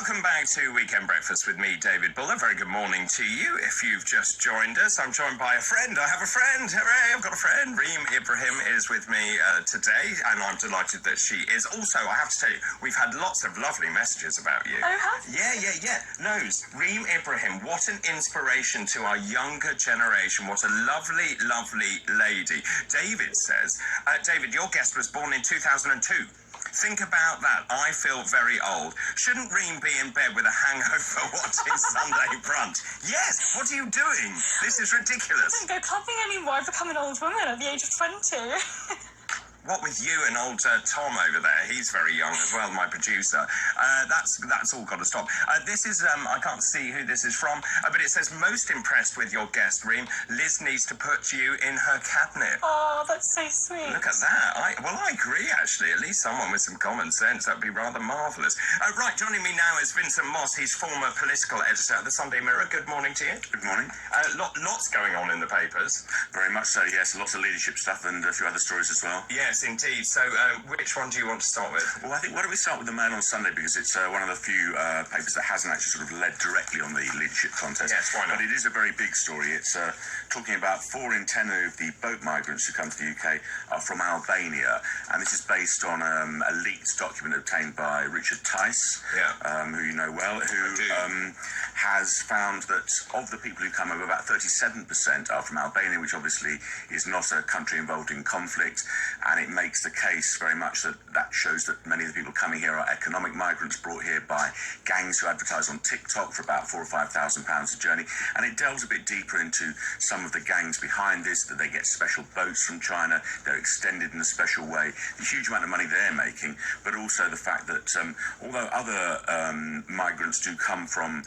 Welcome back to Weekend Breakfast with me, David Buller. Very good morning to you. If you've just joined us, I'm joined by a friend. I have a friend. Hooray, I've got a friend. Reem Ibrahim is with me today, and I'm delighted that she is. Also, I have to tell you, we've had lots of lovely messages about you. Oh, have you? Yeah. Knows, Reem Ibrahim, what an inspiration to our younger generation. What a lovely, lovely lady. David says, David, your guest was born in 2002. Think about that. I feel very old. Shouldn't Reem be in bed with a hangover watching Sunday brunch? Yes, what are you doing? This is ridiculous. I don't go clubbing anymore. I've become an old woman at the age of 20. What with you and old Tom over there? He's very young as well, my producer. That's all got to stop. This is, I can't see who this is from, but it says, most impressed with your guest, Reem. Liz needs to put you in her cabinet. Oh, that's so sweet. Look at that. I agree, actually. At least someone with some common sense. That'd be rather marvellous. Right, joining me now is Vincent Moss. He's former political editor at the Sunday Mirror. Good morning to you. Good morning. Lots going on in the papers. Very much so, yes. Lots of leadership stuff and a few other stories as well. Yes, indeed. So, which one do you want to start with? Well, I think, why don't we start with the Mail on Sunday, because it's one of the few papers that hasn't actually sort of led directly on the leadership contest. Yes, why not? But it is a very big story. It's talking about 4 in 10 of the boat migrants who come to the UK are from Albania, and this is based on a leaked document obtained by Richard Tice, who you know well, who has found that of the people who come over, about 37% are from Albania, which obviously is not a country involved in conflict, and it makes the case very much that shows that many of the people coming here are economic migrants brought here by gangs who advertise on TikTok for about £4,000 or £5,000 a journey, and it delves a bit deeper into some of the gangs behind this, that they get special boats from China, they're extended in a special way, the huge amount of money they're making, but also the fact that although other migrants do come from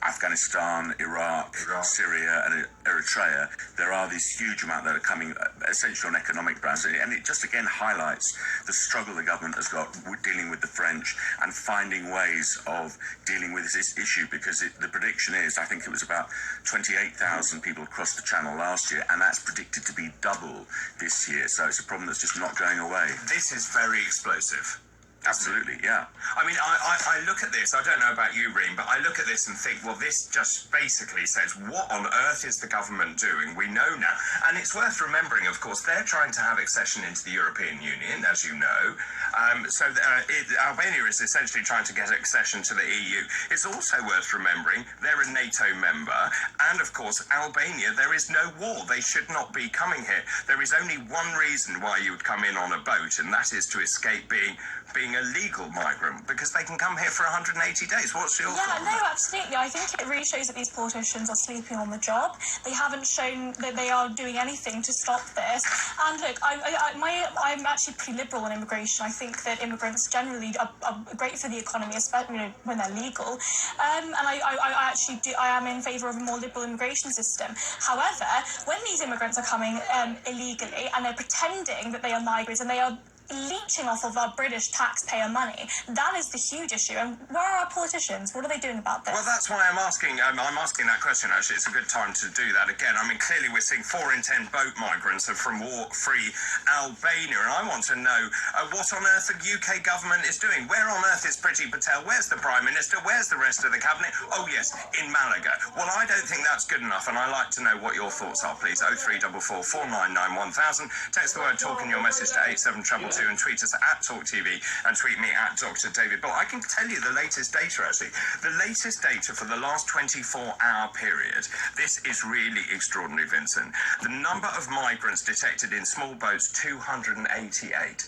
Afghanistan, Iraq, Syria and Eritrea, there are these huge amount that are coming essentially on economic grounds, and it just again highlights the struggle the government has got with dealing with the French and finding ways of dealing with this issue, because the prediction is, I think it was about 28,000 people across the channel last year, and that's predicted to be double this year, so it's a problem that's just not going away. This is very explosive. Absolutely, yeah. I mean, I look at this, I don't know about you, Reem, but I look at this and think, well, this just basically says, what on earth is the government doing? We know now. And it's worth remembering, of course, they're trying to have accession into the European Union, as you know. Albania is essentially trying to get accession to the EU. It's also worth remembering they're a NATO member. And, of course, Albania, there is no war. They should not be coming here. There is only one reason why you would come in on a boat, and that is to escape being a legal migrant, because they can come here for 180 days. What's your thought? No, absolutely. I think it really shows that these politicians are sleeping on the job. They haven't shown that they are doing anything to stop this. And look, I'm actually pretty liberal on immigration. I think that immigrants generally are great for the economy, especially when they're legal. And I am in favour of a more liberal immigration system. However, when these immigrants are coming illegally and they're pretending that they are migrants and they are leeching off of our British taxpayer money, that is the huge issue. And where are our politicians? What are they doing about this? Well, that's why I'm asking that question, actually. It's a good time to do that again. I mean, clearly we're seeing 4 in 10 boat migrants are from war-free Albania, and I want to know what on earth the UK government is doing. Where on earth is Priti Patel? Where's the Prime Minister? Where's the rest of the Cabinet? Oh, yes, in Malaga. Well, I don't think that's good enough, and I'd like to know what your thoughts are, please. 0344 499 1000. Text the word talk in your message to 87222 and tweet us at TalkTV and tweet me at Dr. David Bull. I can tell you the latest data, actually. The latest data for the last 24-hour period. This is really extraordinary, Vincent. The number of migrants detected in small boats, 288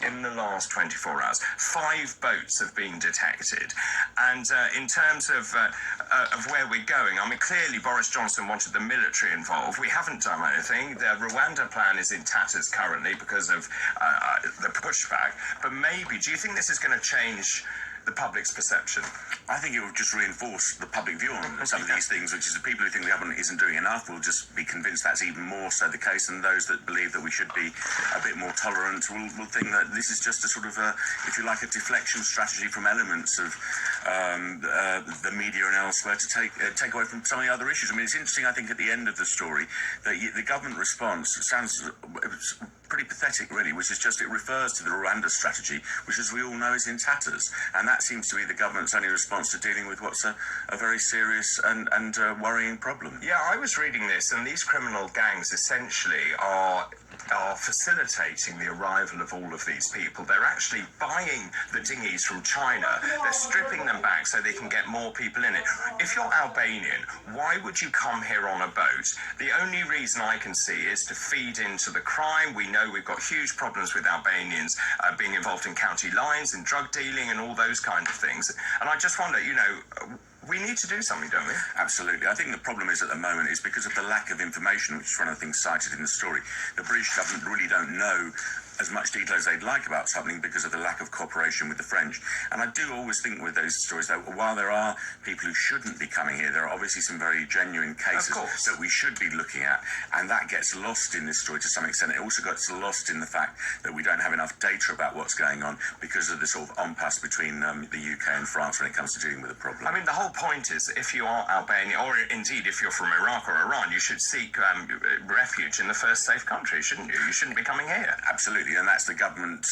in the last 24 hours. 5 boats have been detected. And in terms of where we're going, I mean, clearly Boris Johnson wanted the military involved. We haven't done anything. The Rwanda plan is in tatters currently because of the pushback. But maybe, do you think this is going to change the public's perception? I think it will just reinforce the public view on some of these things, which is the people who think the government isn't doing enough will just be convinced that's even more so the case, and those that believe that we should be a bit more tolerant will think that this is just a sort of if you like, a deflection strategy from elements of the media and elsewhere to take away from some of the other issues. I mean, it's interesting, I think, at the end of the story that the government response sounds pretty pathetic, really, which is just it refers to the Rwanda strategy, which, as we all know, is in tatters. And that seems to be the government's only response to dealing with what's a very serious and worrying problem. Yeah, I was reading this, and these criminal gangs essentially are facilitating the arrival of all of these people. They're actually buying the dinghies from China. They're stripping them back so they can get more people in it. If you're Albanian, why would you come here on a boat? The only reason I can see is to feed into the crime. We know we've got huge problems with Albanians being involved in county lines and drug dealing and all those kind of things. And I just wonder, we need to do something, don't we? Absolutely. I think the problem is at the moment is because of the lack of information, which is one of the things cited in the story. The British government really don't know as much detail as they'd like about something because of the lack of cooperation with the French. And I do always think with those stories that while there are people who shouldn't be coming here, there are obviously some very genuine cases that we should be looking at. And that gets lost in this story to some extent. It also gets lost in the fact that we don't have enough data about what's going on because of the sort of impasse between the UK and France when it comes to dealing with the problem. I mean, the whole point is if you are Albania, or indeed if you're from Iraq or Iran, you should seek refuge in the first safe country, shouldn't you? You shouldn't be coming here. Absolutely. And that's the government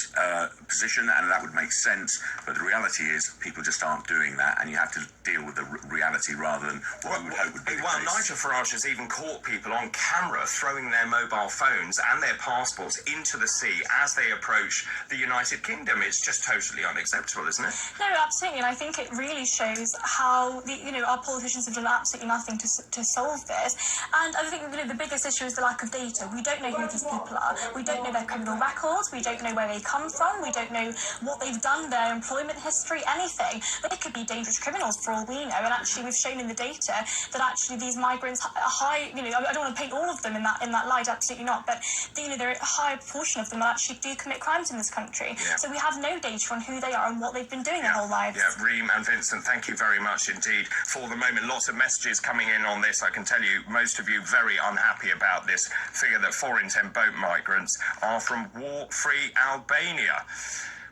position, and that would make sense. But the reality is people just aren't doing that, and you have to deal with the reality rather than what we would hope would be the Well, case. Nigel Farage has even caught people on camera throwing their mobile phones and their passports into the sea as they approach the United Kingdom. It's just totally unacceptable, isn't it? No, absolutely, and I think it really shows how our politicians have done absolutely nothing to solve this. And I think the biggest issue is the lack of data. We don't know who these people are. We don't know their criminal records. We don't know where they come from. We don't know what they've done, their employment history, anything. They could be dangerous criminals for all we know. And actually, we've shown in the data that actually these migrants are high. I don't want to paint all of them in that light. Absolutely not. But there are a higher proportion of them that actually do commit crimes in this country. Yeah. So we have no data on who they are and what they've been doing their whole lives. Yeah, Reem and Vincent, thank you very much indeed for the moment. Lots of messages coming in on this. I can tell you, most of you very unhappy about this figure that 4 in 10 boat migrants are from war-free Albania.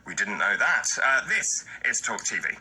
We didn't know that. This is TalkTV.